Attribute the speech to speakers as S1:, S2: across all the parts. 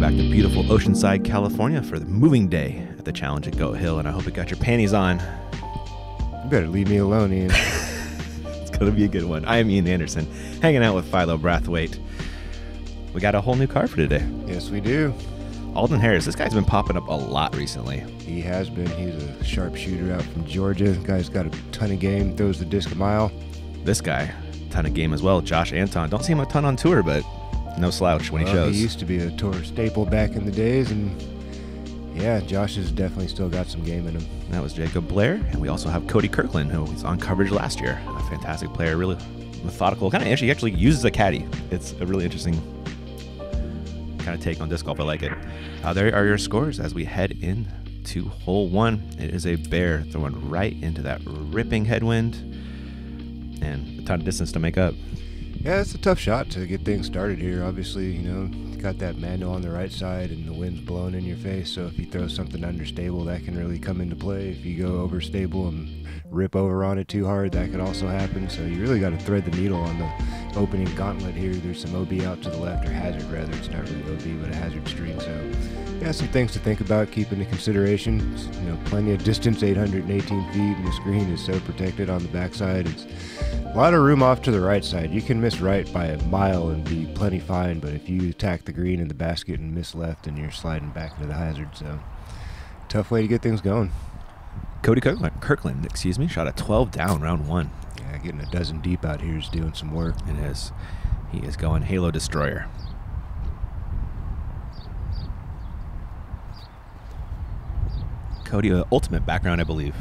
S1: back to beautiful Oceanside, California for the moving day at the challenge at Goat Hill, and I hope you got your panties on.
S2: You better leave me alone, Ian.
S1: It's going to be a good one. I am Ian Anderson, hanging out with Philo Brathwaite. We got a whole new car for today.
S2: Yes, we do.
S1: Alton Harris. This guy's been popping up a lot recently.
S2: He has been. He's a sharpshooter out from Georgia. Guy's got a ton of game, throws the disc a mile.
S1: This guy, ton of game as well. Josh Anthon. Don't see him a ton on tour, but no slouch when he shows.
S2: He used to be a tour staple back in the days, and yeah, Josh has definitely still got some game in him.
S1: That was Jacob Blair, and we also have Cody Kirkland, who was on coverage last year. A fantastic player, really methodical. Kind of actually uses a caddy. It's a really interesting kind of take on disc golf. I like it. There are your scores as we head into hole one. It is a bear throwing right into that ripping headwind, and a ton of distance to make up.
S2: Yeah, it's a tough shot to get things started here. Obviously, you know, got that manual on the right side and the wind's blowing in your face, so if you throw something understable, that can really come into play. If you go overstable and rip over on it too hard, that could also happen. So you really got to thread the needle on the opening gauntlet here. There's some OB out to the left, or hazard rather. It's not really OB, but a hazard string. So yeah, some things to think about, keep into consideration. You know, plenty of distance, 818 feet, and the screen is so protected on the backside. It's a lot of room off to the right side. You can miss right by a mile and be plenty fine, but if you attack the green in the basket and miss left, and you're sliding back into the hazard. So tough way to get things going.
S1: Cody Kirkland, shot a 12 down round one.
S2: Yeah, getting a dozen deep out here is doing some work.
S1: It is. He is going Halo Destroyer. Cody, ultimate background, I believe.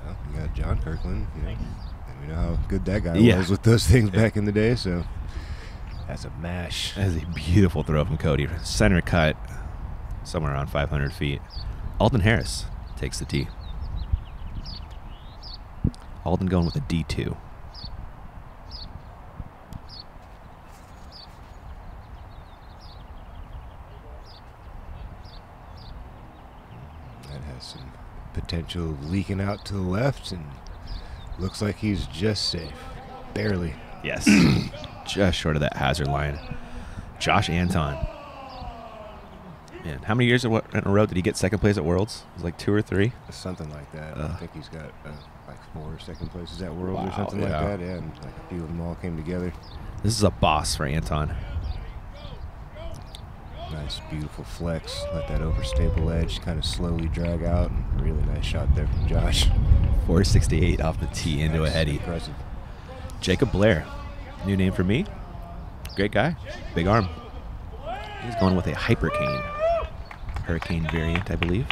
S2: Well, you got John Kirkland, you know, and we know how good that guy
S1: Yeah.
S2: was with those things back in the day, so that's a mash.
S1: That is a beautiful throw from Cody. Center cut, somewhere around 500 feet. Alton Harris takes the tee. Alton going with a D2.
S2: That has some potential leaking out to the left, and looks like he's just safe. Barely.
S1: Yes. Just short of that hazard line. Josh Anthon. Man, how many years in a row did he get second place at Worlds? It was like 2 or 3?
S2: Something like that. I think he's got like 4 second places at Worlds or
S1: Wow,
S2: something like
S1: yeah.
S2: that. Yeah, and like a few of them all came together.
S1: This is a boss for Anthon.
S2: Nice, beautiful flex. Let that overstable edge kind of slowly drag out. And really nice shot there from Josh.
S1: 468 off the tee into a heady.
S2: Impressive.
S1: Jacob Blair, new name for me. Great guy, big arm. He's going with a Hurricane variant, I believe.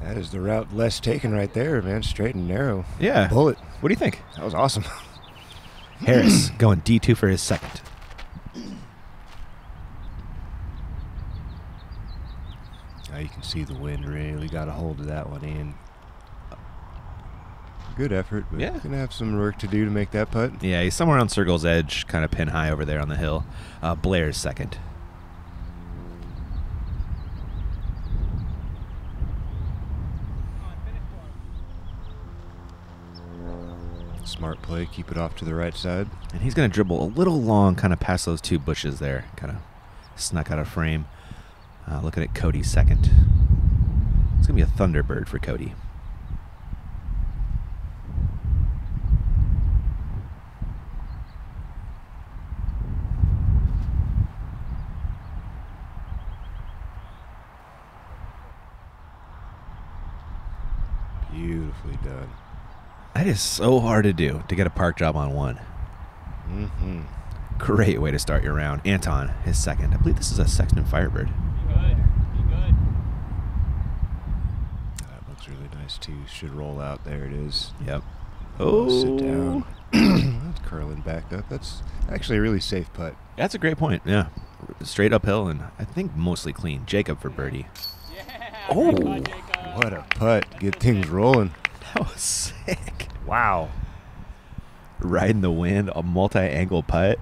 S2: That is the route less taken right there, man. Straight and narrow.
S1: Yeah.
S2: Bullet.
S1: What do you think?
S2: That was awesome.
S1: Harris going D2 for his second.
S2: Now you can see the wind really got a hold of that one in. Good effort, but
S1: Yeah.
S2: gonna have some work to do to make that putt.
S1: Yeah, he's somewhere on Circle's edge, kind of pin high over there on the hill. Blair's second.
S2: Smart play, keep it off to the right side.
S1: And he's going to dribble a little long, kind of past those 2 bushes there. Kind of snuck out of frame. Looking at Cody's second. It's going to be a Thunderbird for Cody.
S2: Beautifully done.
S1: That is so hard to do, to get a park job on one.
S2: Mm-hmm.
S1: Great way to start your round. Anthon, his second. I believe this is a Sexton Firebird.
S2: That looks really nice too. Should roll out. There it is.
S1: Yep.
S2: Sit down. That's curling back up. That's actually a really safe putt.
S1: That's a great point. Yeah. Straight uphill and I think mostly clean. Jacob for birdie. Oh,
S2: What a putt. Get things rolling.
S1: that was sick.
S2: Wow.
S1: Riding the wind, a multi-angle putt.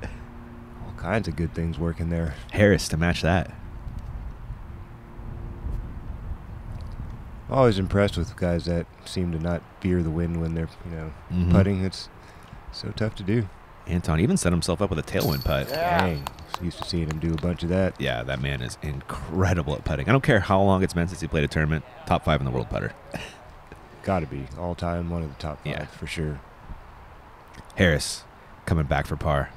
S2: All kinds of good things working there.
S1: Harris to match that.
S2: always impressed with guys that seem to not fear the wind when they're, putting. It's so tough to do.
S1: Anthon even set himself up with a tailwind putt.
S2: Dang. Used to seeing him do a bunch of that.
S1: Yeah, that man is incredible at putting. I don't care how long it's been since he played a tournament. Top 5 in the world putter.
S2: Got to be. All time, one of the top 5 for sure.
S1: Harris coming back for par.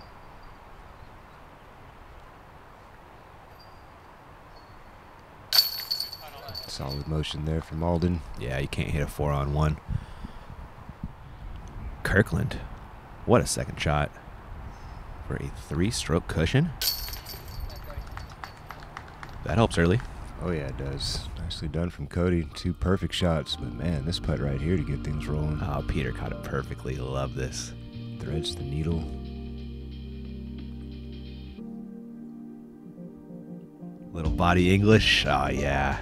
S2: Solid motion there from Alden.
S1: Yeah, you can't hit a 4-on-1. Kirkland. What a second shot for a 3-stroke cushion. That helps early.
S2: Oh, yeah, it does. Nicely done from Cody. 2 perfect shots. But, man, this putt right here to get things rolling.
S1: Oh, Peter caught it perfectly. Love this.
S2: Threads the needle.
S1: Little body English. Oh, yeah.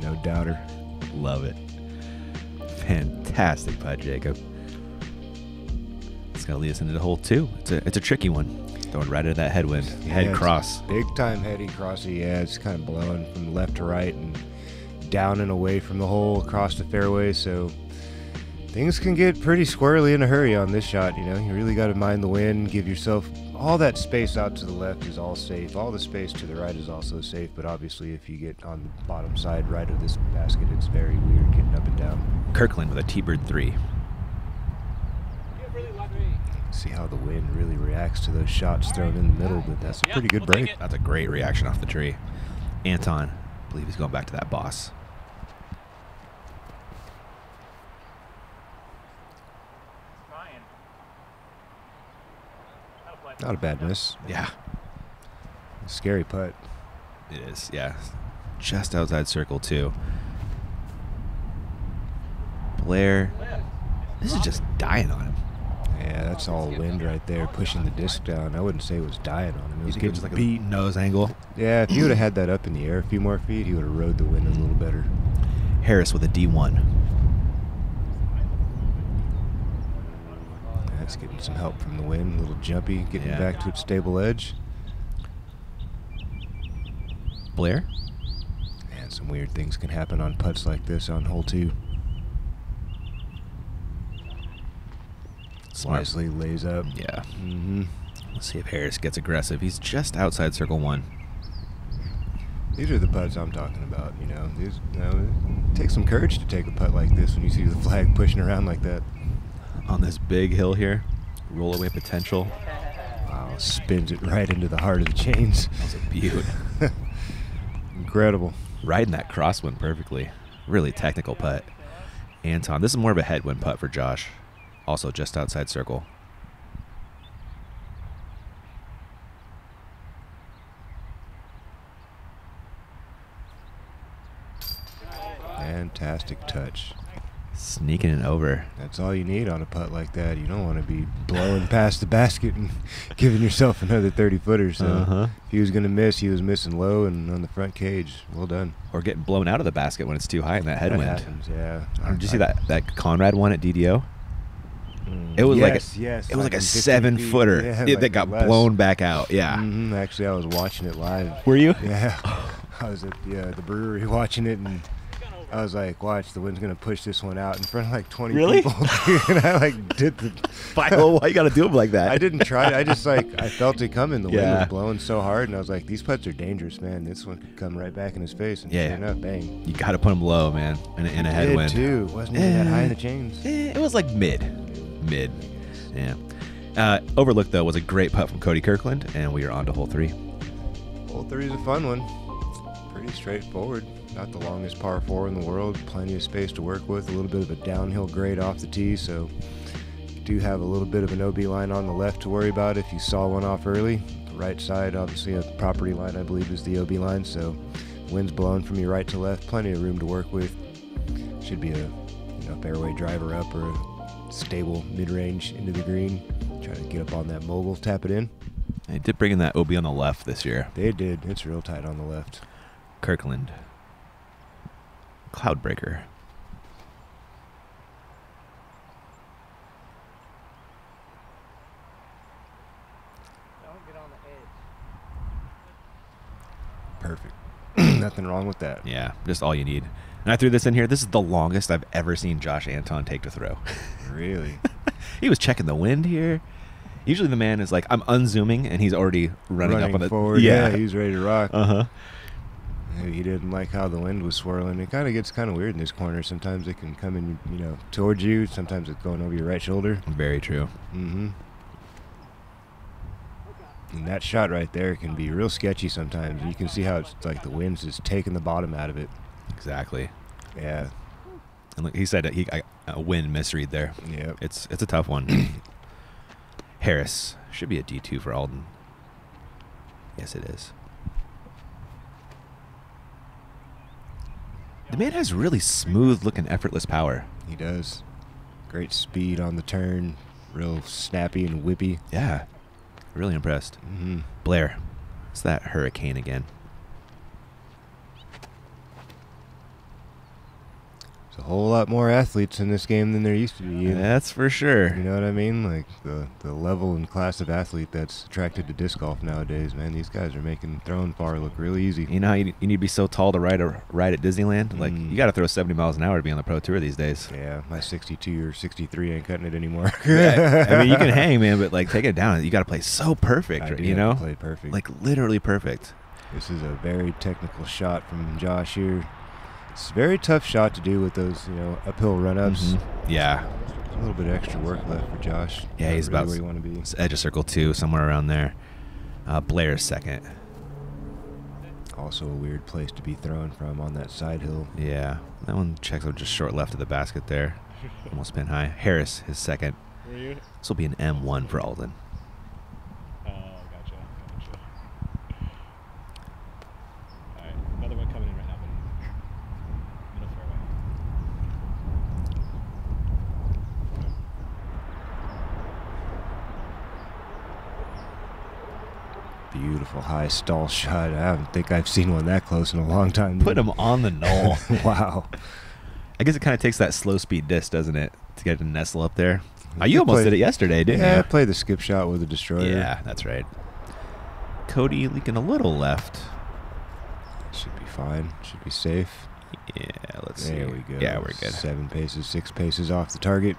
S2: No doubter.
S1: Love it. Fantastic putt, Jacob. It's going to lead us into the hole 2. It's a tricky one. Throwing right into that headwind. Head cross.
S2: Big time heady crossy. Yeah, it's kind of blowing from left to right and down and away from the hole across the fairway. So things can get pretty squirrely in a hurry on this shot. You really got to mind the wind. Give yourself all that space out to the left is all safe. All the space to the right is also safe. But obviously, if you get on the bottom side right of this basket, it's very weird getting up and down.
S1: Kirkland with a T-bird 3.
S2: See how the wind really reacts to those shots thrown in the middle, but that's a pretty good break.
S1: That's a great reaction off the tree. Anthon, I believe he's going back to that boss.
S2: Not a bad miss.
S1: Yeah.
S2: Scary putt.
S1: It is, yeah. Just outside circle 2. Blair. This is just dying on him.
S2: Yeah, that's all wind right there, pushing the disc down. I wouldn't say it was dying on him. It was getting
S1: just like
S2: beat.
S1: a nose angle.
S2: Yeah, if he would have had that up in the air a few more feet, he would have rode the wind a little better.
S1: Harris with a D1.
S2: That's getting some help from the wind. A little jumpy, getting back to its stable edge.
S1: Blair.
S2: And some weird things can happen on putts like this on hole 2. Wisely lays up.
S1: Yeah. Let's see if Harris gets aggressive. He's just outside circle 1.
S2: These are the putts I'm talking about. It takes some courage to take a putt like this when you see the flag pushing around like that.
S1: On this big hill here, roll away potential.
S2: Wow, spins it right into the heart of the chains.
S1: That was a beaut.
S2: Incredible.
S1: Riding that crosswind perfectly. Really technical putt. Anthon, this is more of a headwind putt for Josh. Also just outside circle.
S2: Fantastic touch.
S1: Sneaking it over.
S2: That's all you need on a putt like that. You don't want to be blowing past the basket and giving yourself another 30-footer. So if he was going to miss, he was missing low and on the front cage. Well done.
S1: Or getting blown out of the basket when it's too high in that headwind.
S2: That happens, yeah.
S1: Did you see that Conrad one at DDO? It was like a 7-footer that got blown back out. Yeah.
S2: Actually, I was watching it live.
S1: Were you?
S2: Yeah. I was at the brewery watching it, and I was like, watch, the wind's going to push this one out in front of like 20 people. And I did the...
S1: Why you got to do them like that?
S2: I didn't try it. I just I felt it coming. The wind was blowing so hard, and I was like, these putts are dangerous, man. This one could come right back in his face. And sure enough, bang.
S1: You got to put them low, man, in a headwind.
S2: Too. Wasn't even that high in the chains.
S1: It was like mid. Yeah. Overlooked, though, was a great putt from Cody Kirkland, and we are on to hole 3.
S2: Hole 3 is a fun one. Pretty straightforward. Not the longest par 4 in the world. Plenty of space to work with. A little bit of a downhill grade off the tee, so you do have a little bit of an OB line on the left to worry about if you saw one off early. The right side, obviously a property line, I believe, is the OB line, so wind's blowing from your right to left. Plenty of room to work with. Should be a fairway driver up or a stable mid-range into the green. Try to get up on that mogul, tap it in.
S1: They did bring in that OB on the left this year.
S2: They did. It's real tight on the left.
S1: Kirkland. Cloudbreaker.
S2: Don't get on the edge. Perfect. Nothing wrong with that.
S1: Yeah, just all you need. And I threw this in here. This is the longest I've ever seen Josh Anthon take to throw.
S2: Really?
S1: He was checking the wind here. Usually the man is like, I'm unzooming, and he's already running up on the
S2: forward. Yeah, he's ready to rock. Maybe he didn't like how the wind was swirling. It kind of gets kind of weird in this corner. Sometimes it can come in, you know, towards you. Sometimes it's going over your right shoulder.
S1: Very true.
S2: And that shot right there can be real sketchy sometimes. You can see how it's like the wind's just taking the bottom out of it.
S1: Exactly.
S2: Yeah.
S1: And look, he said that a wind misread there.
S2: Yep.
S1: It's a tough one. Harris should be a D2 for Alton. Yes, it is. The man has really smooth looking, effortless power.
S2: He does. Great speed on the turn. Real snappy and whippy.
S1: Yeah. Really impressed. Blair. It's that hurricane again.
S2: There's a whole lot more athletes in this game than there used to be.
S1: That's for sure.
S2: You know what I mean? Like the level and class of athlete that's attracted to disc golf nowadays, man. These guys are making throwing far look really easy.
S1: You know how you need to be so tall to ride at Disneyland? Like, you got to throw 70 miles an hour to be on the Pro Tour these days.
S2: Yeah, my 62 or 63 ain't cutting it anymore.
S1: I mean, you can hang, man, but like, take it down. You got to play so perfect, you know?
S2: Play perfect.
S1: Like, literally perfect.
S2: This is a very technical shot from Josh here. It's a very tough shot to do with those, you know, uphill run-ups.
S1: Yeah.
S2: A little bit of extra work left for Josh.
S1: Yeah, he's
S2: really
S1: about
S2: where you want to be.
S1: Edge of circle 2, somewhere around there. Blair's second.
S2: Also a weird place to be thrown from on that side hill.
S1: Yeah, that one checks out just short left of the basket there. Almost pin high. Harris, his second. This will be an M1 for Alton.
S3: Oh, gotcha. All right, another one coming in right now, buddy. Middle fairway.
S2: Beautiful high stall shot. I don't think I've seen one that close in a long time.
S1: Put him on the knoll.
S2: Wow.
S1: I guess it kind of takes that slow speed disc, doesn't it, to get it to nestle up there. You almost did it yesterday, didn't you?
S2: Yeah, I played the skip shot with a destroyer.
S1: Yeah, that's right. Cody leaking a little left.
S2: Should be fine. Should be safe.
S1: Yeah, let's see.
S2: There we go.
S1: Yeah, we're good.
S2: 7 paces, 6 paces off the target.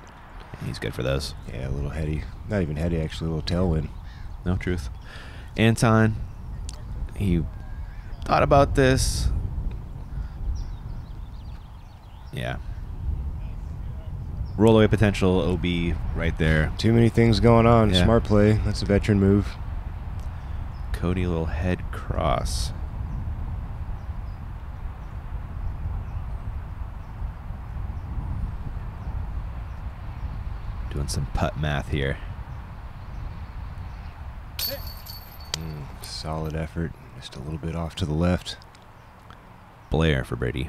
S1: He's good for those.
S2: Yeah, a little heady. Not even heady, actually, a little tailwind.
S1: No truth. Anthon, he thought about this. Yeah. Roll away potential, OB right there.
S2: Too many things going on.
S1: Yeah.
S2: Smart play. That's a veteran move.
S1: Cody, a little head cross. Doing some putt math here.
S2: Solid effort. Just a little bit off to the left.
S1: Blair for birdie.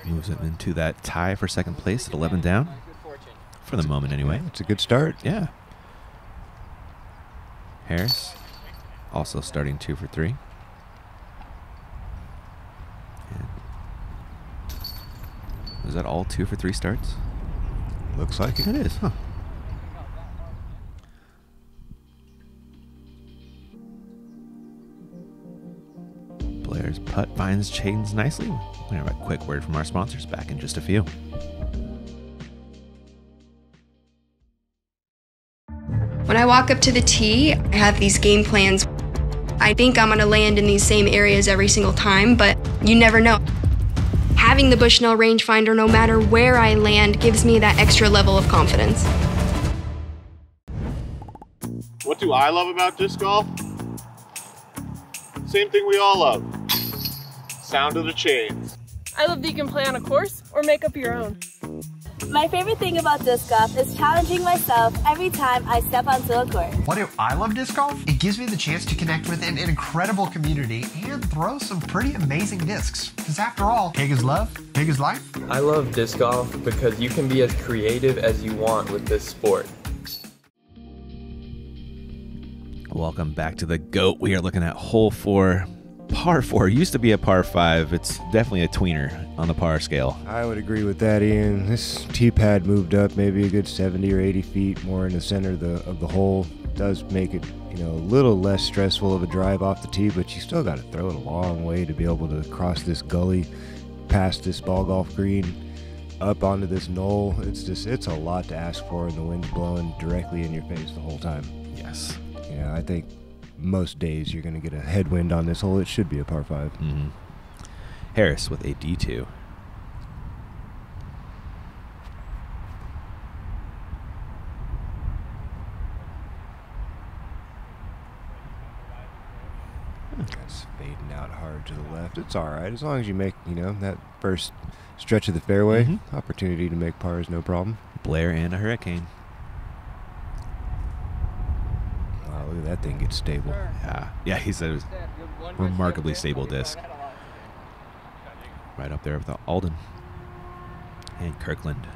S1: Moves him into that tie for second place at 11 down. For the moment, anyway.
S2: Yeah, it's a good start.
S1: Yeah. Harris also starting 2 for 3. And is that all 2 for 3 starts?
S2: Looks like it.
S1: It is, huh? Blair's putt finds chains nicely. We have a quick word from our sponsors back in just a few.
S4: When I walk up to the tee, I have these game plans. I think I'm gonna land in these same areas every single time, but you never know. Having the Bushnell rangefinder, no matter where I land, gives me that extra level of confidence.
S5: What do I love about disc golf? Same thing we all love. Sound of the chains.
S6: I love that you can play on a course or make up your own.
S7: My favorite thing about disc golf is challenging myself every time I step onto a course.
S8: What do I love disc golf? It gives me the chance to connect with an incredible community and throw some pretty amazing discs. Because after all, big is love, big is life.
S9: I love disc golf because you can be as creative as you want with this sport.
S1: Welcome back to the GOAT. We are looking at hole 4. par 4. It used to be a par 5. It's definitely a tweener on the par scale.
S2: I would agree with that, Ian. This tee pad moved up maybe a good 70 or 80 feet more in the center of the hole. Does make it, you know, a little less stressful of a drive off the tee, but you still got to throw it a long way to be able to cross this gully, past this ball golf green, up onto this knoll. It's a lot to ask for, and the wind's blowing directly in your face the whole time.
S1: Yes.
S2: Yeah, I think most days you're going to get a headwind on this hole. It should be a par 5.
S1: Mm-hmm. Harris with a D2.
S2: That's fading out hard to the left. It's all right as long as you make, you know, that first stretch of the fairway.
S1: Mm-hmm.
S2: Opportunity to make par is no problem.
S1: Blair and a hurricane.
S2: Wow, look at that thing get stable.
S1: Yeah, he said it was remarkably stable disc. Right up there with the Alton and Kirkland.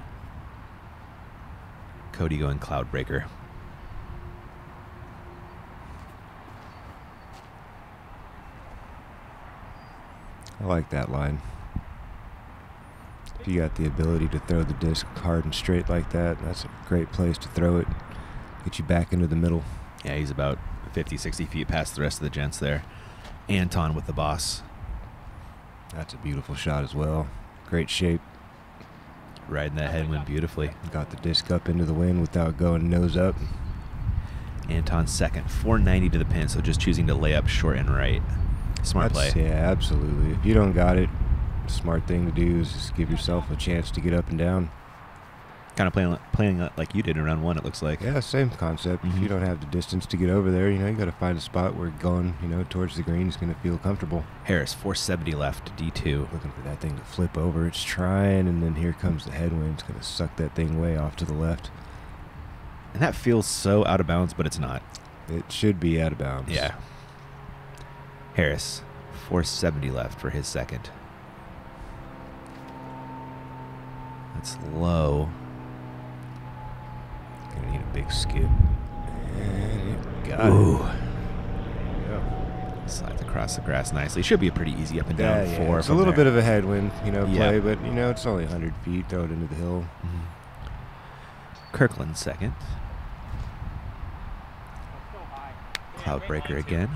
S1: Cody going Cloudbreaker.
S2: I like that line. If you got the ability to throw the disc hard and straight like that, that's a great place to throw it. Get you back into the middle.
S1: Yeah, he's about 50, 60 feet past the rest of the gents there. Anthon with the boss.
S2: That's a beautiful shot as well. Great shape.
S1: Riding that headwind beautifully.
S2: Got the disc up into the wind without going nose up.
S1: Anthon second, 490 to the pin, so just choosing to lay up short and right. Smart play.
S2: Yeah, absolutely. If you don't got it, the smart thing to do is just give yourself a chance to get up and down.
S1: Kind of playing like you did in round 1, it looks like.
S2: Yeah, same concept. If you don't have the distance to get over there, you know, you got to find a spot where going, you know, towards the green is going to feel comfortable.
S1: Harris, 470 left, D2.
S2: Looking for that thing to flip over. It's trying, and then here comes the headwind. It's going to suck that thing way off to the left.
S1: And that feels so out of bounds, but it's not.
S2: It should be out of bounds.
S1: Yeah. Harris, 470 left for his second. That's low.
S2: Gonna need a big skip. And it got
S1: Ooh.
S2: it. There you go.
S1: Slides across the grass nicely. Should be a pretty easy up and down
S2: Yeah,
S1: four.
S2: it's a little
S1: there.
S2: bit of a headwind, you know,
S1: Yeah.
S2: play, but, you know, it's only 100 feet. Throw it into the hill.
S1: Kirkland second. Cloudbreaker again.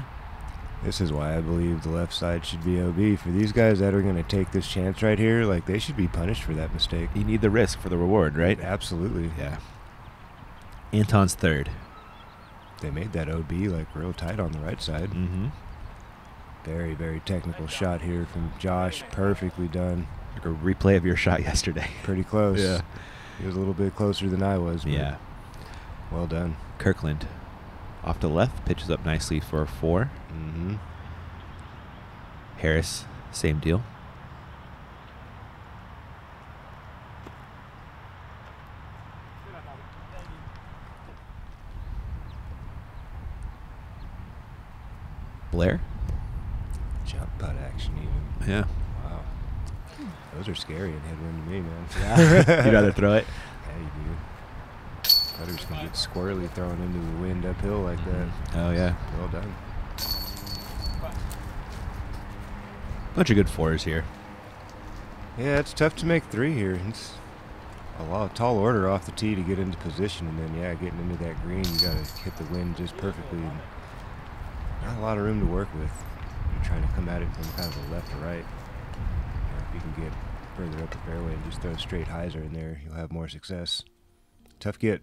S2: This is why I believe the left side should be OB. For these guys that are going to take this chance right here, like, they should be punished for that mistake.
S1: You need the risk for the reward, right?
S2: Absolutely.
S1: Yeah. Anton's third.
S2: They made that OB, like, real tight on the right side.
S1: Mm-hmm.
S2: Very, very technical shot here from Josh. Perfectly done.
S1: Like a replay of your shot yesterday.
S2: Pretty close.
S1: Yeah.
S2: He was a little bit closer than I was. But
S1: Yeah.
S2: well done.
S1: Kirkland off to the left, pitches up nicely for a 4.
S2: Mm-hmm.
S1: Harris, same deal. Blair?
S2: Jump putt action even.
S1: Yeah.
S2: Wow. Those are scary and headwind to me, man.
S1: Yeah. You'd rather throw it?
S2: Yeah, you do. Putters can get squirrely thrown into the wind uphill like that.
S1: Oh, yeah.
S2: Well done.
S1: Bunch of good 4s here.
S2: Yeah, it's tough to make 3 here. It's a tall order off the tee to get into position, and then, yeah, getting into that green, you got to hit the wind just perfectly. And not a lot of room to work with. You're trying to come at it from kind of a left to right. If you can get further up the fairway and just throw a straight hyzer in there, you'll have more success. Tough get.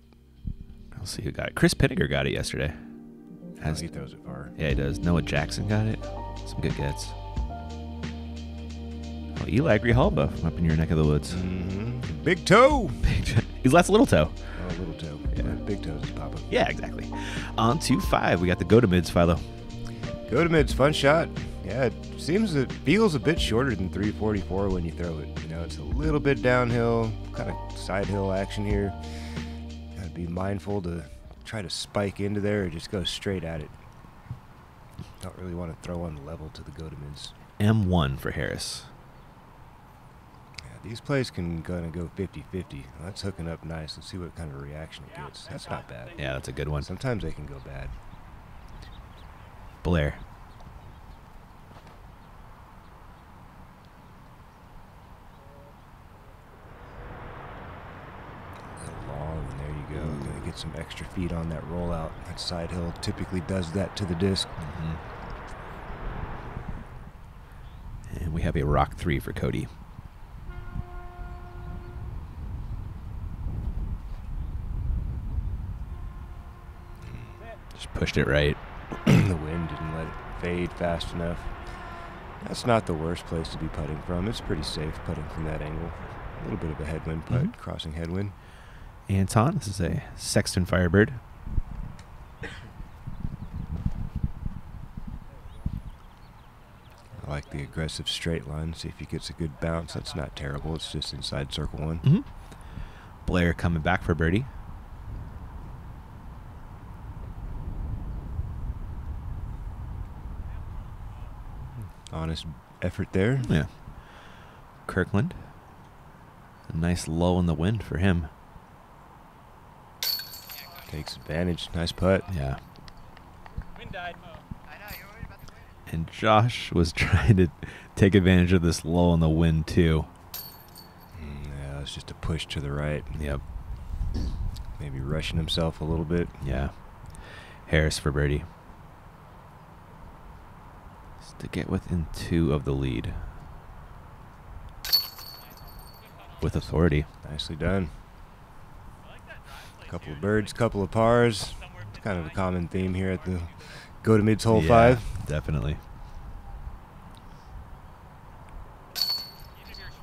S1: I'll see who got it. Chris Pinniger got it yesterday.
S2: He throws it far.
S1: Yeah, he does. Noah Jackson got it. Some good gets. Oh, Eli Grijalba from up in your neck of the woods.
S2: Mm-hmm. Big toe.
S1: He's last little toe.
S2: Oh, little toe. Yeah. Big toes is popping.
S1: Yeah, exactly. On to 5. We got the go to mids, Philo.
S2: Go to mids, fun shot. Yeah, it feels a bit shorter than 344 when you throw it. You know, it's a little bit downhill, kind of side hill action here. Gotta be mindful to try to spike into there or just go straight at it. Don't really want to throw on the level to the go to mids.
S1: M1 for Harris.
S2: Yeah, these plays can gonna go 50-50. That's hooking up nice. Let's see what kind of reaction it gets. That's not bad.
S1: Yeah, that's a good one.
S2: Sometimes they can go bad.
S1: Blair.
S2: get some extra feet on that rollout. That side hill typically does that to the disc.
S1: And we have a rock 3 for Cody. Just pushed it right.
S2: The wind didn't let it fade fast enough. That's not the worst place to be putting from. It's pretty safe putting from that angle. A little bit of a headwind putt, crossing headwind.
S1: Anthon, this is a Sexton Firebird.
S2: I like the aggressive straight line. See if he gets a good bounce. That's not terrible. It's just inside circle 1.
S1: Blair coming back for birdie.
S2: Honest effort there.
S1: Yeah. Kirkland. A nice low in the wind for him.
S2: Takes advantage. Nice putt.
S1: Yeah.
S3: Wind died.
S1: And Josh was trying to take advantage of this low in the wind too.
S2: Yeah, it's just a push to the right.
S1: Yep.
S2: Maybe rushing himself a little bit.
S1: Yeah. Harris for birdie. Just to get within 2 of the lead. With authority.
S2: Nicely done. Couple of birds, couple of pars. It's kind of a common theme here at the Go to Mids hole 5.
S1: Definitely.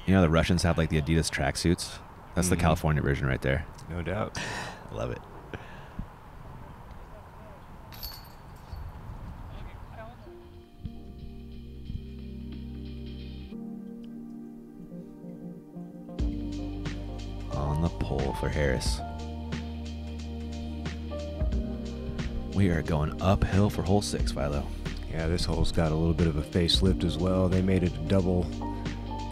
S1: You know the Russians have like the Adidas tracksuits? That's the California version right there.
S2: No doubt.
S1: Love it. On the pole for Harris. We are going uphill for hole 6, Philo.
S2: Yeah, this hole's got a little bit of a facelift as well. They made it a double,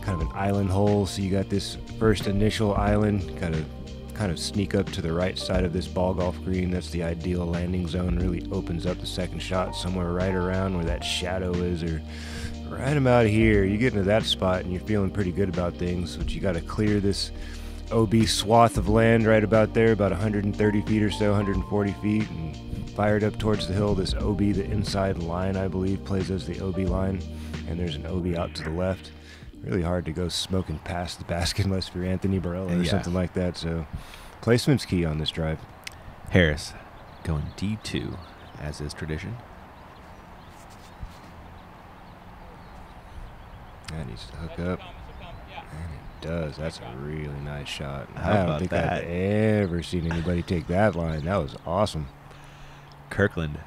S2: kind of an island hole. So you got this first initial island, kind of sneak up to the right side of this ball golf green. That's the ideal landing zone. Really opens up the second shot somewhere right around where that shadow is, or right about here. You get into that spot and you're feeling pretty good about things, but you got to clear this OB swath of land right about there, about 130 feet or so, 140 feet, and fired up towards the hill. This OB, the inside line, I believe, plays as the OB line, and there's an OB out to the left. Really hard to go smoking past the basket unless you're Anthony Barella or something like that, so placement's key on this drive.
S1: Harris going D2, as is tradition.
S2: That needs to hook up. And it does. That's a really nice shot.
S1: How
S2: I don't
S1: about
S2: think
S1: that?
S2: I've ever seen anybody take that line. That was awesome.
S1: Kirkland.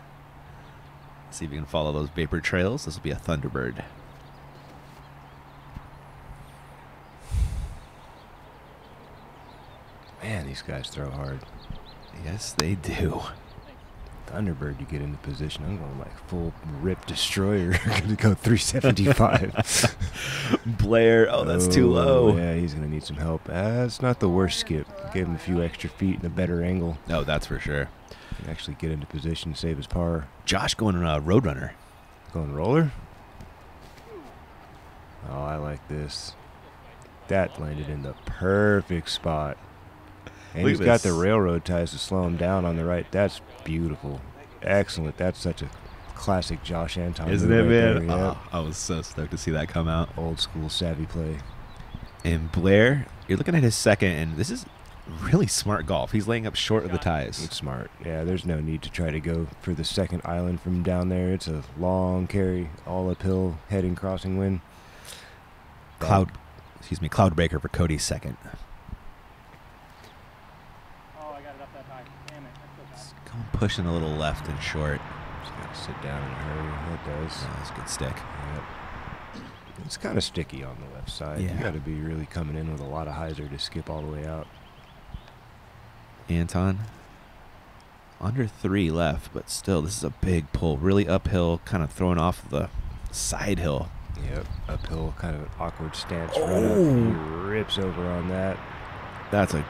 S1: Let's see if we can follow those vapor trails. This will be a Thunderbird.
S2: Man, these guys throw hard.
S1: Yes, they do.
S2: Thunderbird, you get into position. I'm going like full rip destroyer. Gonna go 375.
S1: Blair, oh, that's too low.
S2: Yeah, he's gonna need some help. It's not the worst skip. Gave him a few extra feet and a better angle.
S1: Oh, that's for sure.
S2: Can actually get into position to save his par.
S1: Josh going Roadrunner.
S2: Going roller. Oh, I like this. That landed in the perfect spot. And he's got the railroad ties to slow him down on the right. That's beautiful. Excellent. That's such a classic Josh Anthon.
S1: Isn't it, man? Oh, I was so stoked to see that come out.
S2: Old school savvy play.
S1: And Blair, you're looking at his second, and this is really smart golf. He's laying up short of the ties.
S2: It's smart. Yeah, there's no need to try to go for the second island from down there. It's a long carry, all uphill, heading, crossing wind.
S1: Cloudbreaker for Cody's second. Pushing a little left and short.
S2: Just got to sit down in a hurry. That does.
S1: Oh, that's a good stick.
S2: Yep. It's kind of sticky on the left side.
S1: Yeah.
S2: You got to be really coming in with a lot of hyzer to skip all the way out.
S1: Anthon. Under 3 left, but still, this is a big pull. Really uphill, kind of throwing off the side hill.
S2: Yep. Uphill, kind of an awkward stance. He rips over on that.
S1: That's a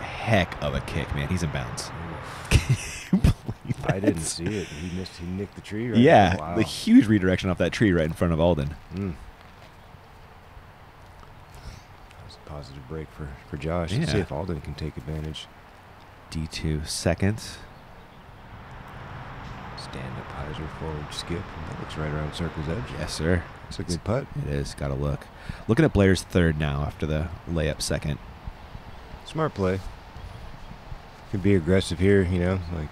S1: heck of a kick, man. He's in bounds.
S2: I didn't see it. He nicked the tree right
S1: Yeah,
S2: Wow.
S1: the huge redirection off that tree right in front of Alden.
S2: That was a positive break for Josh. Let's see if Alden can take advantage.
S1: D2 second.
S2: Stand up, hyzer, forward, skip. That looks right around circle's edge.
S1: Yes, sir.
S2: It's a good putt.
S1: It is. Got to look. Looking at Blair's third now after the layup second.
S2: Smart play. Could be aggressive here, you know, like.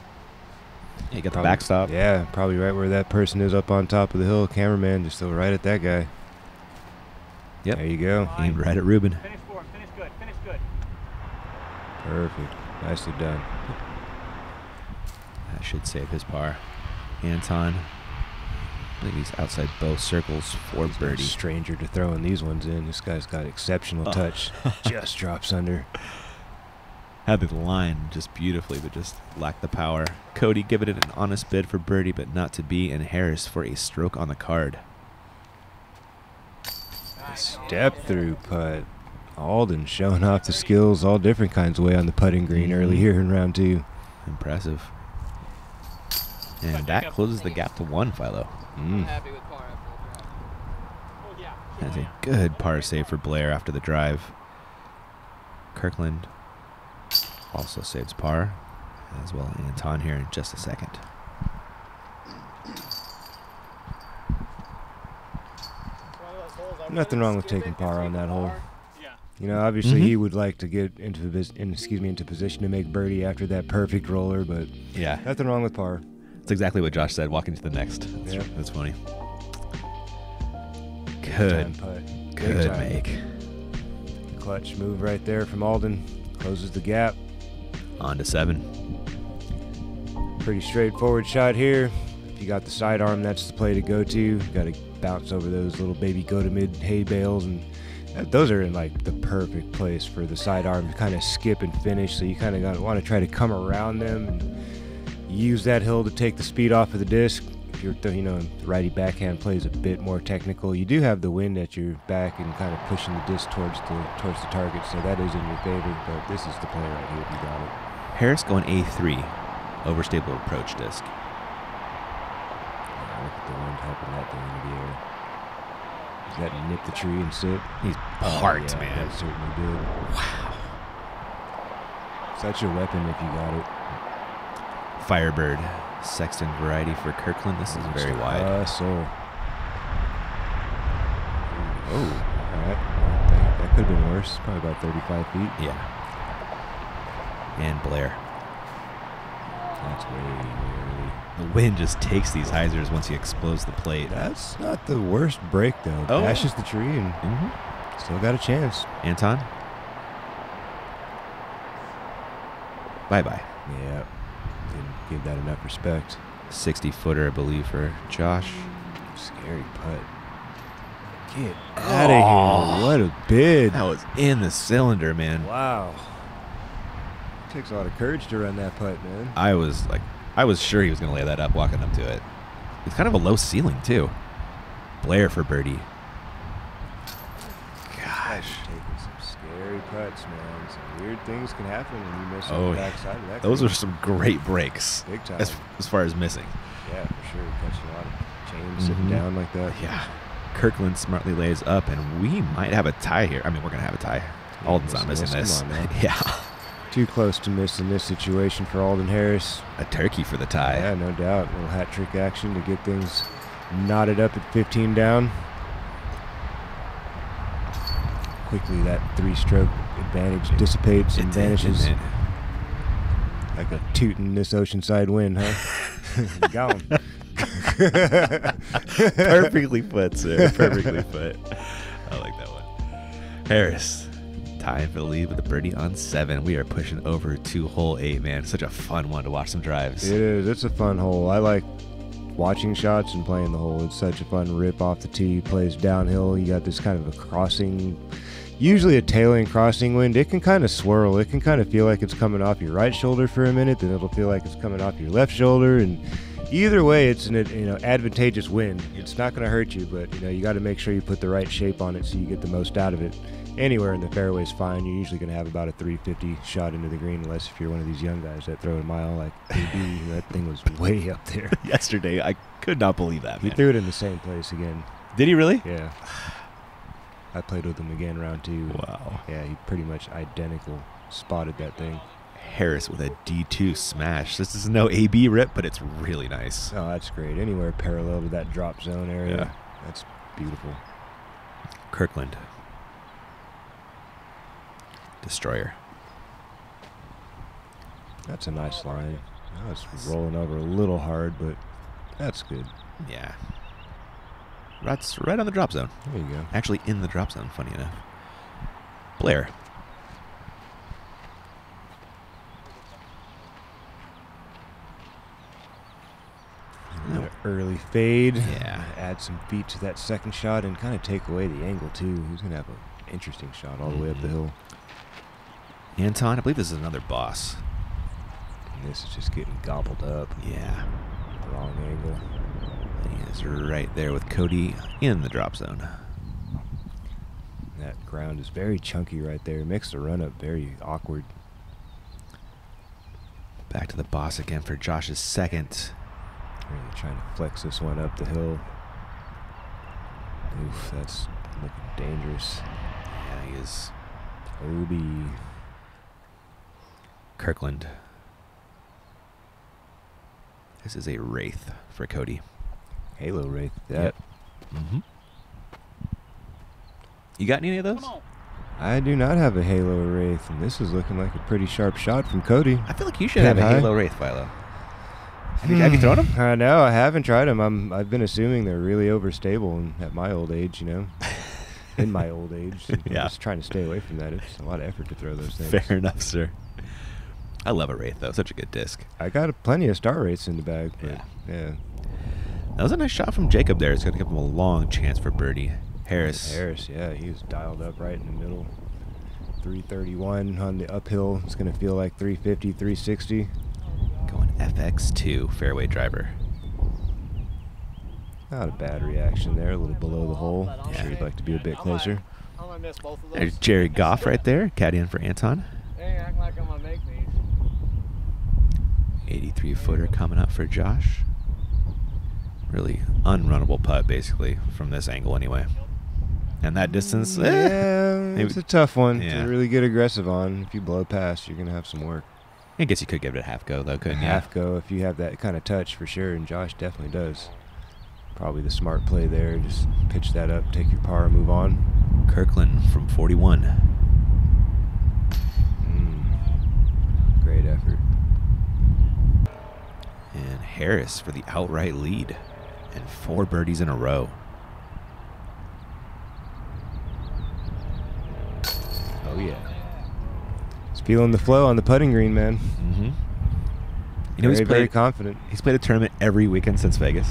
S1: Yeah, you got the backstop.
S2: Yeah, probably right where that person is up on top of the hill. Cameraman just throw right at that guy.
S1: Yep.
S2: There you go.
S1: Aimed right at Ruben.
S3: Finish forward. Finish good. Finish good.
S2: Perfect. Nicely done.
S1: That should save his par. Anthon. I think he's outside both circles for birdie.
S2: No stranger to throwing these ones in. This guy's got exceptional touch. Just drops under.
S1: Had the line just beautifully, but just lacked the power. Cody giving it an honest bid for birdie, but not to be, and Harris for a stroke on the card.
S2: Step through putt. Alden showing off the skills all different kinds of way on the putting green early here in round 2.
S1: Impressive. And that closes the gap to 1, Philo. That's a good par save for Blair after the drive. Kirkland also saves par, as well as Anthon here in just a second.
S2: Nothing wrong with taking par on that hole. You know, obviously he would like to get into position to make birdie after that perfect roller, but
S1: yeah,
S2: nothing wrong with par.
S1: That's exactly what Josh said. Walking to the next.
S2: Yeah,
S1: that's funny. Good make.
S2: Clutch move right there from Alden. Closes the gap.
S1: On to 7.
S2: Pretty straightforward shot here. If you got the sidearm, that's the play to go to. Got to bounce over those little baby go-to-mid hay bales, and those are in like the perfect place for the sidearm to kind of skip and finish. So you kind of want to try to come around them and use that hill to take the speed off of the disc. If you're, you know, the righty backhand play is a bit more technical. You do have the wind at your back and kind of pushing the disc towards the target, so that is in your favor. But this is the play right here if you got it.
S1: Harris going A3, overstable approach disc.
S2: Look at the wind helping that thing into the air. Does that nip the tree and sit?
S1: He's parked,
S2: yeah,
S1: man.
S2: That certainly did.
S1: Wow.
S2: Such a weapon if you got it.
S1: Firebird, Sexton variety for Kirkland. This is very wide.
S2: Oh, all right. That could have been worse. Probably about 35 feet.
S1: Yeah. And Blair.
S2: That's way early.
S1: The wind just takes these hyzers once you expose the plate.
S2: That's not the worst break, though.
S1: Oh.
S2: Bashes the tree and still got a chance.
S1: Anthon? Bye-bye.
S2: Yeah. Didn't give that enough respect.
S1: 60-footer, I believe, for Josh.
S2: Scary putt. Get out of here. What a bid.
S1: That was in the cylinder, man.
S2: Wow. Takes a lot of courage to run that putt, man.
S1: I was sure he was going to lay that up walking up to it. It's kind of a low ceiling, too. Blair for birdie. Gosh.
S2: Taking some scary putts, man. Some weird things can happen when you miss
S1: Oh,
S2: on the backside of that.
S1: those are some great breaks.
S2: Big time.
S1: As far as missing.
S2: Yeah, for sure. Catching a lot of chains sitting down like that.
S1: Yeah. Kirkland smartly lays up, and we might have a tie here. I mean, we're going to have a tie. Alden's not missing this.
S2: Come on, man.
S1: Yeah.
S2: Too close to missing this situation for Alton Harris.
S1: A turkey for the tie.
S2: Yeah, no doubt. A little hat trick action to get things knotted up at 15 down. Quickly that 3-stroke advantage dissipates and vanishes. Like a tootin' this oceanside wind, huh? Gone.
S1: Perfectly put, sir. Perfectly put. I like that one. Harris tying for the lead with a birdie on 7. We are pushing over to hole 8, man. Such a fun one to watch some drives.
S2: It is. It's a fun hole. I like watching shots and playing the hole. It's such a fun rip off the tee. Plays downhill. You got this kind of a crossing, usually a tailing crossing wind. It can kind of swirl. It can kind of feel like it's coming off your right shoulder for a minute, then it'll feel like it's coming off your left shoulder, and either way, it's an advantageous wind. It's not going to hurt you, but you got to make sure you put the right shape on it so you get the most out of it. Anywhere in the fairway is fine. You're usually going to have about a 350 shot into the green, unless if you're one of these young guys that throw a mile like they do. That thing was way up there.
S1: Yesterday, I could not believe that, man.
S2: He threw it in the same place again.
S1: Did he really?
S2: Yeah. I played with him again round 2.
S1: Wow.
S2: Yeah, he pretty much identical spotted that thing.
S1: Harris with a D2 smash. This is no AB rip, but it's really nice.
S2: Oh, that's great. Anywhere parallel to that drop zone area.
S1: Yeah.
S2: That's beautiful.
S1: Kirkland. Destroyer.
S2: That's a nice line. Oh, it's rolling over a little hard, but that's good.
S1: Yeah. That's right on the drop zone.
S2: There you go.
S1: Actually in the drop zone, funny enough. Blair.
S2: Early fade.
S1: Yeah.
S2: Add some feet to that second shot and kind of take away the angle, too. He's going to have an interesting shot all the way up the hill.
S1: Anthon, I believe this is another boss.
S2: And this is just getting gobbled up.
S1: Yeah.
S2: Wrong angle.
S1: He is right there with Cody in the drop zone.
S2: That ground is very chunky right there. Makes the run up very awkward.
S1: Back to the boss again for Josh's second.
S2: Really trying to flex this one up the hill. Oof, that's looking dangerous.
S1: Yeah, he is.
S2: OB.
S1: Kirkland. This is a Wraith for Cody.
S2: Halo Wraith.
S1: Yep. You got any of those?
S2: I do not have a Halo Wraith, and this is looking like a pretty sharp shot from Cody.
S1: I feel like you should have a
S2: high.
S1: Halo Wraith, Philo. Have you thrown them?
S2: No, I haven't tried them. I've been assuming they're really overstable, and at my old age, you know, in my old age, I'm just trying to stay away from that. It's a lot of effort to throw those things.
S1: Fair enough, sir. I love a Wraith, though. Such a good disc.
S2: I got plenty of Star Wraiths in the bag, but yeah.
S1: That was a nice shot from Jacob there. It's going to give him a long chance for birdie. Harris.
S2: Harris, yeah, he was dialed up right in the middle. 331 on the uphill. It's going to feel like 350, 360.
S1: Going FX2, fairway driver.
S2: Not a bad reaction there, a little below the hole. I'm sure you'd like to be a bit closer.
S1: There's Jerry Goff right there, caddying for Anthon. 83-footer coming up for Josh. Really unrunnable putt, basically, from this angle anyway. And that distance,
S2: it's a tough one
S1: Yeah.
S2: to really get aggressive on. If you blow past, you're going to have some work.
S1: I guess you could give it a half go, though, couldn't you?
S2: Half go if you have that kind of touch for sure, and Josh definitely does. Probably the smart play there. Just pitch that up, take your par, move on.
S1: Kirkland from 41.
S2: Great effort.
S1: And Harris for the outright lead. And 4 birdies in a row.
S2: Oh, yeah. He's feeling the flow on the putting green, man.
S1: You know,
S2: very confident.
S1: He's played a tournament every weekend since Vegas.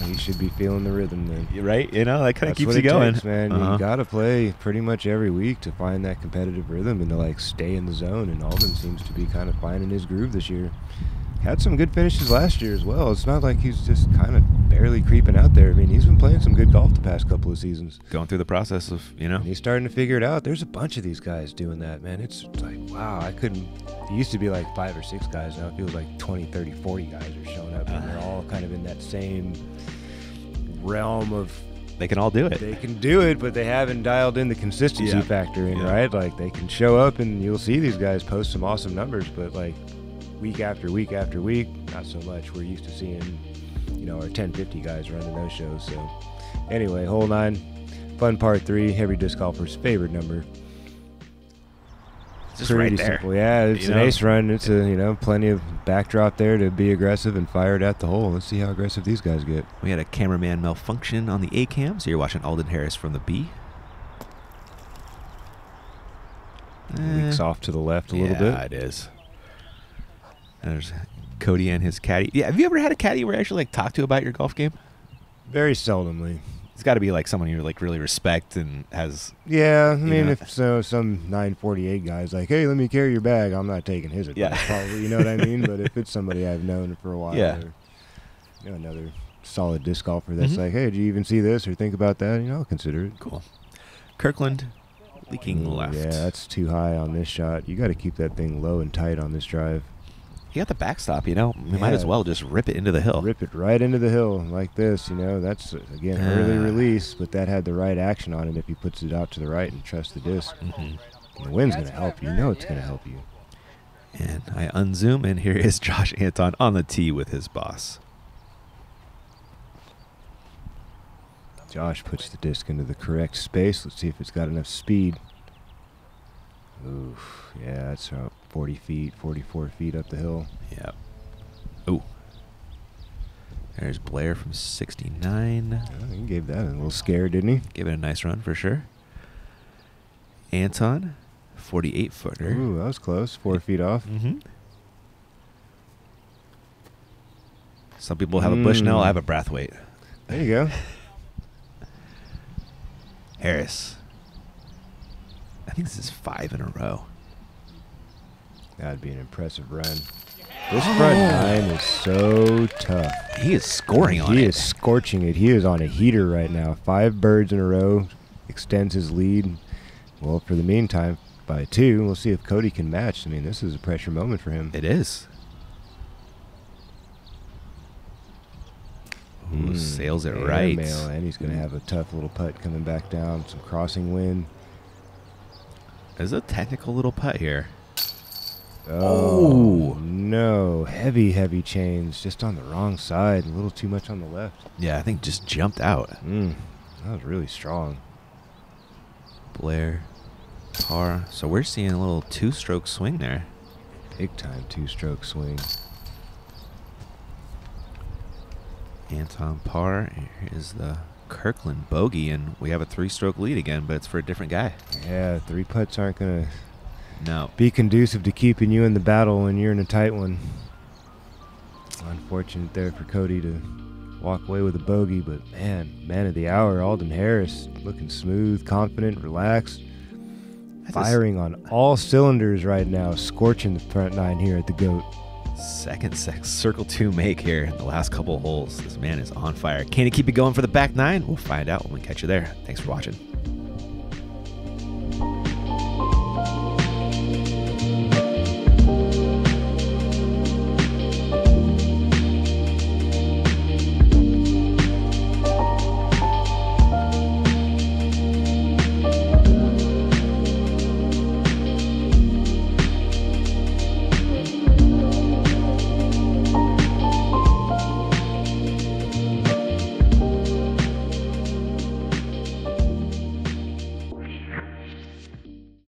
S2: He should be feeling the rhythm then.
S1: You're right? You know, that kind of keeps
S2: what
S1: you
S2: it
S1: going.
S2: takes, man. You got to play pretty much every week to find that competitive rhythm and to, like, stay in the zone. And Alden seems to be kind of finding his groove this year. Had some good finishes last year as well. It's not like he's just kind of barely creeping out there. I mean, he's been playing some good golf the past couple of seasons.
S1: Going through the process of, you know.
S2: And he's starting to figure it out. There's a bunch of these guys doing that, man. It's like, wow, I couldn't. It used to be like 5 or 6 guys. Now it feels like 20, 30, 40 guys are showing up. And they're all kind of in that same realm of.
S1: They can all do it.
S2: They can do it, but they haven't dialed in the consistency factor in, right? Like, they can show up and you'll see these guys post some awesome numbers, but like week after week after week, not so much. We're used to seeing, you know, our 1050 guys running those shows. So anyway, hole 9, fun par 3, every disc golfer's favorite number.
S1: It's just right there.
S2: Simple. Yeah, it's an ace run. It's a, you know, plenty of backdrop there to be aggressive and fire it at the hole. Let's see how aggressive these guys get.
S1: We had a cameraman malfunction on the A cam, so you're watching Alton Harris from the B.
S2: Leaks off to the left a little bit.
S1: Yeah, it is. There's Cody and his caddy. Yeah, have you ever had a caddy where you actually like talk to about your golf game?
S2: Very seldomly.
S1: It's got to be like someone you like really respect and has.
S2: Yeah, I mean, if so, some 948 guy's like, "Hey, let me carry your bag," I'm not taking his advice. Probably, you know what I mean. But if it's somebody I've known for a while, or, you know, another solid disc golfer that's like, "Hey, did you even see this or think about that?" You know, I'll consider it.
S1: Cool. Kirkland leaking left.
S2: Yeah, that's too high on this shot. You got to keep that thing low and tight on this drive.
S1: You got the backstop, you know. We might as well just rip it into the hill.
S2: Rip it right into the hill like this, you know. That's, again, early release, but that had the right action on it if he puts it out to the right and trusts the disc. And the wind's going to help you. You know it's going to help you.
S1: And I unzoom, and here is Josh Anthon on the tee with his boss.
S2: Josh puts the disc into the correct space. Let's see if it's got enough speed. Oof, yeah, that's about 40 feet, 44 feet up the hill.
S1: Yep. Ooh. There's Blair from 69.
S2: Oh, he gave that a little scare, didn't he?
S1: Gave it a nice run for sure. Anthon, 48-footer.
S2: Ooh, that was close. 4 feet off.
S1: Mm-hmm. Some people have a Bushnell. I have a Brathwaite.
S2: There you go.
S1: Harris. I think this is 5 in a row.
S2: That'd be an impressive run. This front nine is so tough.
S1: He is scoring on it.
S2: He is scorching it. He is on a heater right now. 5 birds in a row. Extends his lead. Well, for the meantime, by 2. We'll see if Cody can match. I mean, this is a pressure moment for him.
S1: It is. Ooh, sails it right.
S2: Airmail, and he's going to have a tough little putt coming back down. Some crossing wind.
S1: There's a technical little putt here.
S2: Oh, no. Heavy, heavy chains. Just on the wrong side. A little too much on the left.
S1: Yeah, I think just jumped out.
S2: That was really strong.
S1: Blair, par. So we're seeing a little 2-stroke swing there.
S2: Big time 2-stroke swing.
S1: Anthon par. Here is the Kirkland bogey, and we have a 3-stroke lead again, but it's for a different guy.
S2: Yeah, 3 putts aren't going to be conducive to keeping you in the battle when you're in a tight one. Unfortunate there for Cody to walk away with a bogey, but man of the hour, Alton Harris, looking smooth, confident, relaxed, firing on all cylinders right now, scorching the front nine here at the GOAT.
S1: Second circle 2 make here in the last couple of holes. This man is on fire. Can he keep it going for the back 9? We'll find out when we catch you there. Thanks for watching.